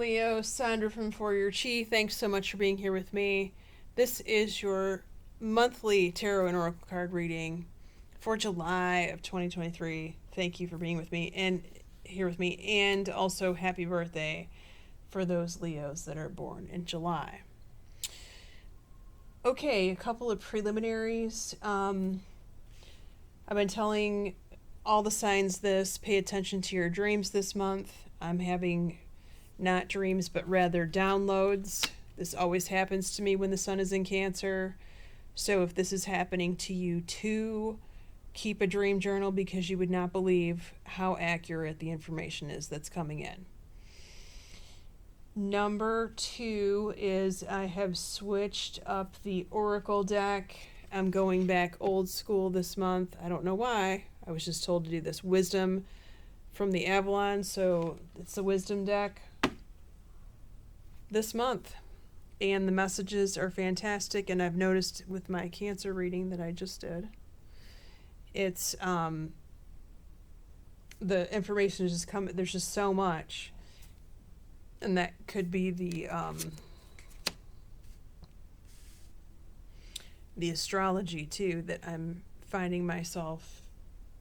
Leo. Sondra from For Your Chi. Thanks so much for being here with me. This is your monthly tarot and oracle card reading for July of 2023. Thank you for being with me and here with me, and also happy birthday for those Leos that are born in July. Okay, a couple of preliminaries. I've been telling all the signs this, pay attention to your dreams this month. I'm having not dreams, but rather downloads. This always happens to me when the sun is in Cancer. So if this is happening to you too, keep a dream journal because you would not believe how accurate the information is that's coming in. Number 2 is I have switched up the oracle deck. I'm going back old school this month. I don't know why. I was just told to do this. Wisdom from the Avalon, so it's the wisdom deck this month. And the messages are fantastic, and I've noticed with my Cancer reading that I just did, it's the information is just coming. There's just so much, and that could be the astrology too that I'm finding myself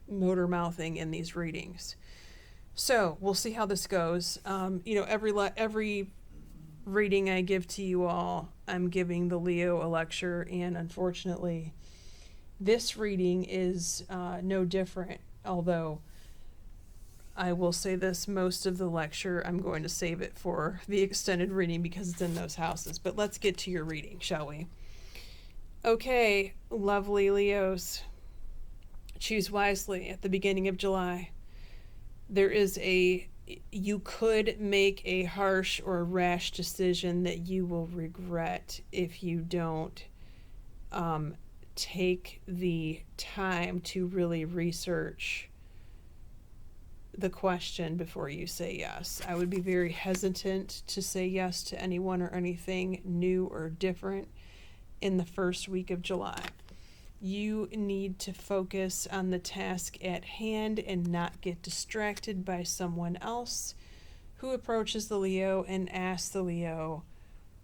motor mouthing in these readings. So we'll see how this goes. Every reading I give to you all, I'm giving the Leo a lecture, and unfortunately this reading is no different, although I will say this, most of the lecture I'm going to save it for the extended reading because it's in those houses. But let's get to your reading, shall we? Okay, lovely Leos, choose wisely at the beginning of July. You could make a harsh or rash decision that you will regret if you don't take the time to really research the question before you say yes. I would be very hesitant to say yes to anyone or anything new or different in the first week of July. You need to focus on the task at hand and not get distracted by someone else who approaches the Leo and asks the Leo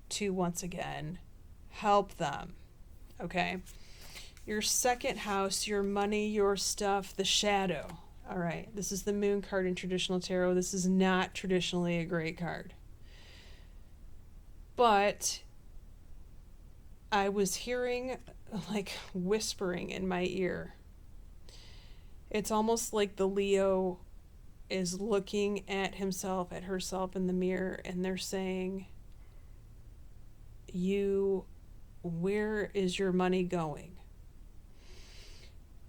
to once again help them. Okay? Your second house, your money, your stuff, the shadow. All right, this is the moon card in traditional tarot. This is not traditionally a great card. But I was hearing like whispering in my ear. It's almost like the Leo is looking at himself, at herself in the mirror, and they're saying, where is your money going?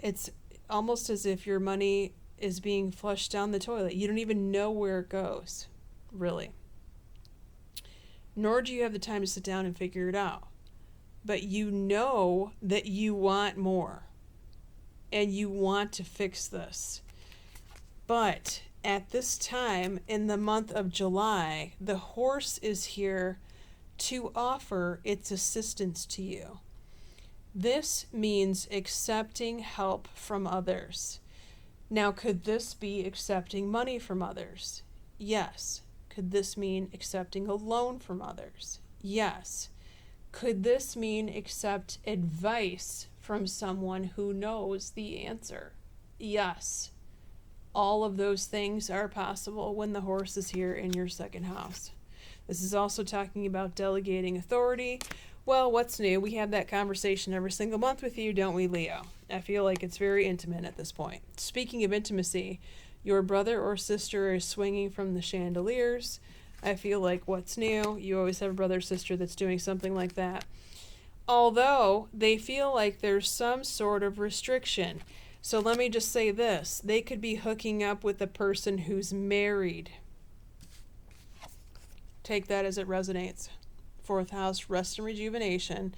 It's almost as if your money is being flushed down the toilet. You don't even know where it goes, really. Nor do you have the time to sit down and figure it out. But you know that you want more and you want to fix this. But at this time in the month of July, the horse is here to offer its assistance to you. This means accepting help from others. Now, could this be accepting money from others? Yes. Could this mean accepting a loan from others? Yes. Could this mean accept advice from someone who knows the answer? Yes. All of those things are possible when the horse is here in your second house. This is also talking about delegating authority. Well, what's new? We have that conversation every single month with you, don't we, Leo? I feel like it's very intimate at this point. Speaking of intimacy, your brother or sister is swinging from the chandeliers. I feel like what's new? You always have a brother or sister that's doing something like that. Although they feel like there's some sort of restriction. So let me just say this. They could be hooking up with a person who's married. Take that as it resonates. Fourth house, rest and rejuvenation.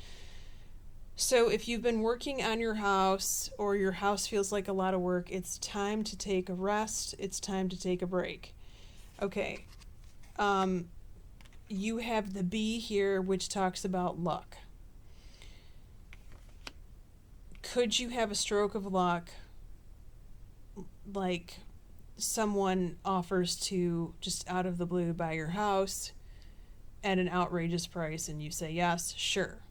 So if you've been working on your house or your house feels like a lot of work, it's time to take a rest. It's time to take a break. Okay. You have the B here, which talks about luck. Could you have a stroke of luck, like someone offers to just out of the blue buy your house, at an outrageous price and you say yes, sure.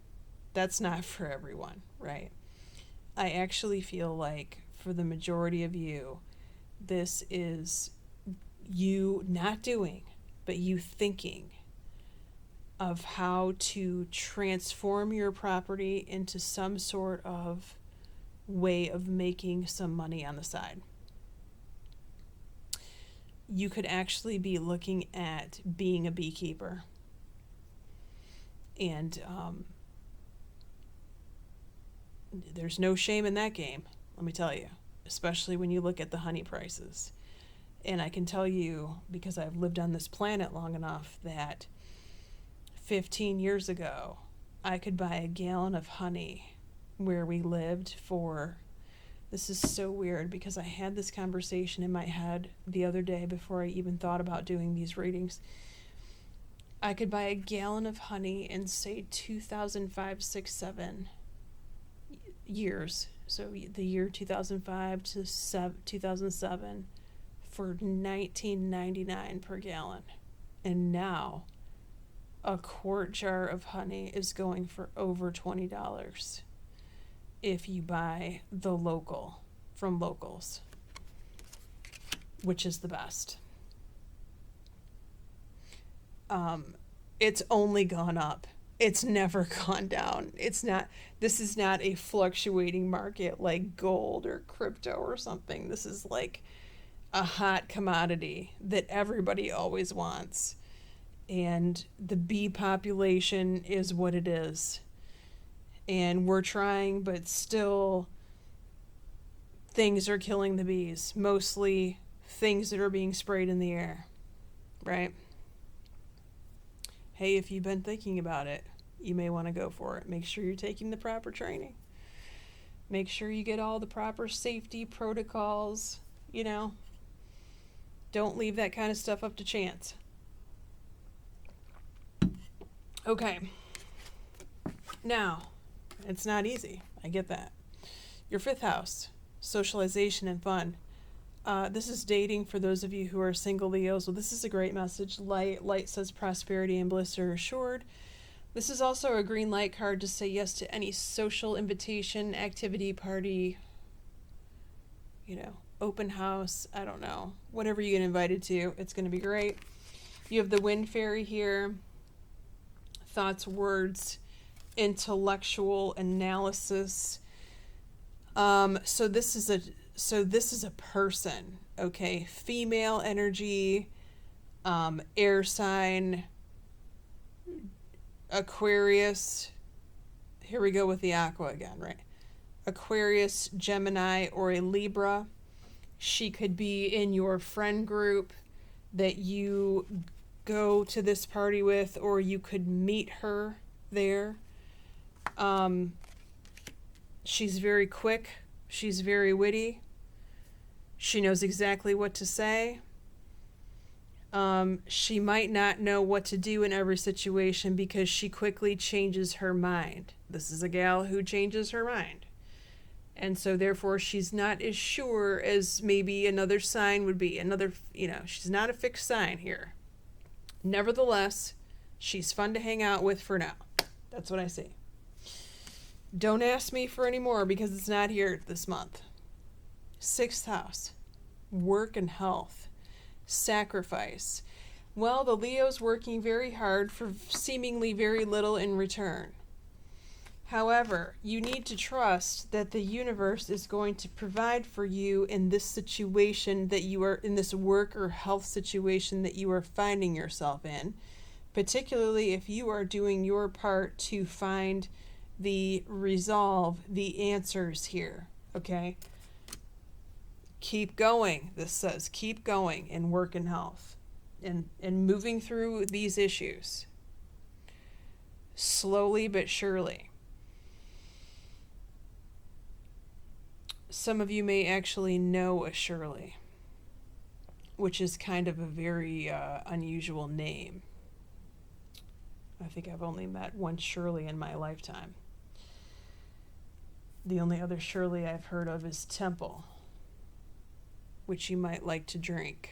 That's not for everyone, right? I actually feel like for the majority of you, this is you not doing, but you thinking of how to transform your property into some sort of way of making some money on the side. You could actually be looking at being a beekeeper. And there's no shame in that game, let me tell you, especially when you look at the honey prices. And I can tell you, because I've lived on this planet long enough, that 15 years ago, I could buy a gallon of honey where we lived for, this is so weird because I had this conversation in my head the other day before I even thought about doing these readings. I could buy a gallon of honey in, say, 2005, 6, 7 years. So the year 2005 to 2007 for $19.99 per gallon. And now a quart jar of honey is going for over $20 if you buy the local from locals, which is the best. It's only gone up. It's never gone down. This is not a fluctuating market like gold or crypto or something. This is like a hot commodity that everybody always wants. And the bee population is what it is. And we're trying, but still things are killing the bees. Mostly things that are being sprayed in the air, right? Hey, if you've been thinking about it, you may want to go for it. Make sure you're taking the proper training. Make sure you get all the proper safety protocols, Don't leave that kind of stuff up to chance. Okay. Now, it's not easy. I get that. Your 5th house, socialization and fun. This is dating for those of you who are single Leos. Well, this is a great message. Light says prosperity and bliss are assured. This is also a green light card to say yes to any social invitation, activity, party, open house, I don't know. Whatever you get invited to, it's going to be great. You have the wind fairy here. Thoughts, words, intellectual analysis. So this is a person, okay? Female energy, air sign, Aquarius. Here we go with the aqua again, right? Aquarius, Gemini, or a Libra. She could be in your friend group that you go to this party with, or you could meet her there. She's very quick. She's very witty. She knows exactly what to say. She might not know what to do in every situation because she quickly changes her mind. This is a gal who changes her mind. And so therefore she's not as sure as maybe another sign would be. She's not a fixed sign here. Nevertheless, she's fun to hang out with for now. That's what I see. Don't ask me for any more because it's not here this month. 6th house, work and health, sacrifice. Well, the Leo's working very hard for seemingly very little in return. However, you need to trust that the universe is going to provide for you in this situation that you are in, this work or health situation that you are finding yourself in, particularly if you are doing your part to find the resolve, the answers here, okay? Keep going, this says, keep going in work and health and moving through these issues slowly but surely. Some of you may actually know a Shirley, which is kind of a very unusual name. I think I've only met one Shirley in my lifetime. The only other Shirley I've heard of is Temple, which you might like to drink.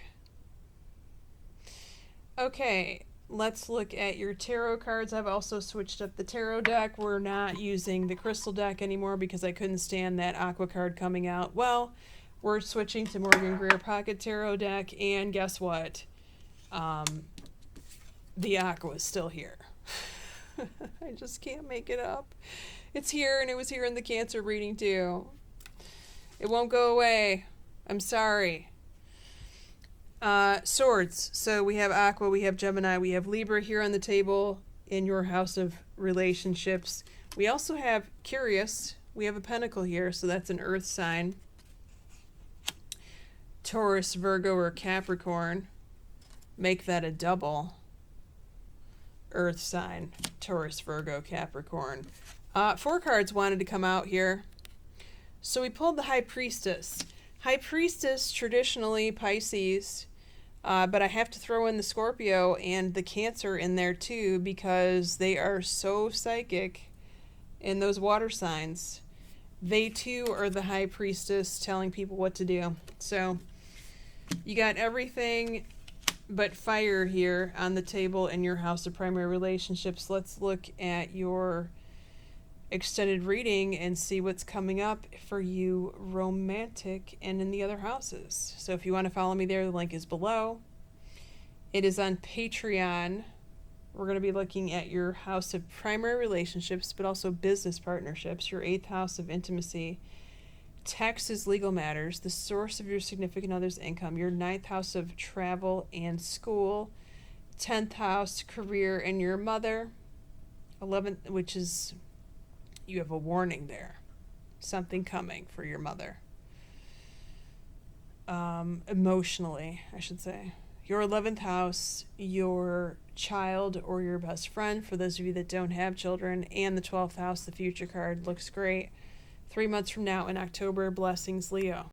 Okay, let's look at your tarot cards. I've also switched up the tarot deck. We're not using the crystal deck anymore because I couldn't stand that aqua card coming out. Well, we're switching to Morgan Greer Pocket Tarot deck, and guess what? The aqua is still here. I just can't make it up. It's here, and it was here in the Cancer reading too. It won't go away. I'm sorry. Swords. So we have Aqua, we have Gemini, we have Libra here on the table in your house of relationships. We also have Curious. We have a Pentacle here, so that's an Earth sign. Taurus, Virgo, or Capricorn. Make that a double. Earth sign, Taurus, Virgo, Capricorn. 4 cards wanted to come out here. So we pulled the High Priestess. High Priestess, traditionally Pisces, but I have to throw in the Scorpio and the Cancer in there too because they are so psychic in those water signs. They too are the High Priestess telling people what to do. So you got everything but fire here on the table in your house of primary relationships. Let's look at your extended reading and see what's coming up for you romantic and in the other houses. So if you want to follow me there, the link is below. It is on Patreon. We're going to be looking at your house of primary relationships, but also business partnerships, your 8th house of intimacy, taxes, legal matters, the source of your significant other's income, your 9th house of travel and school, 10th house, career, and your mother, 11th, which is, you have a warning there. Something coming for your mother. Emotionally, I should say. Your 11th house, your child or your best friend, for those of you that don't have children, and the 12th house, the future card, looks great. 3 months from now in October, blessings, Leo.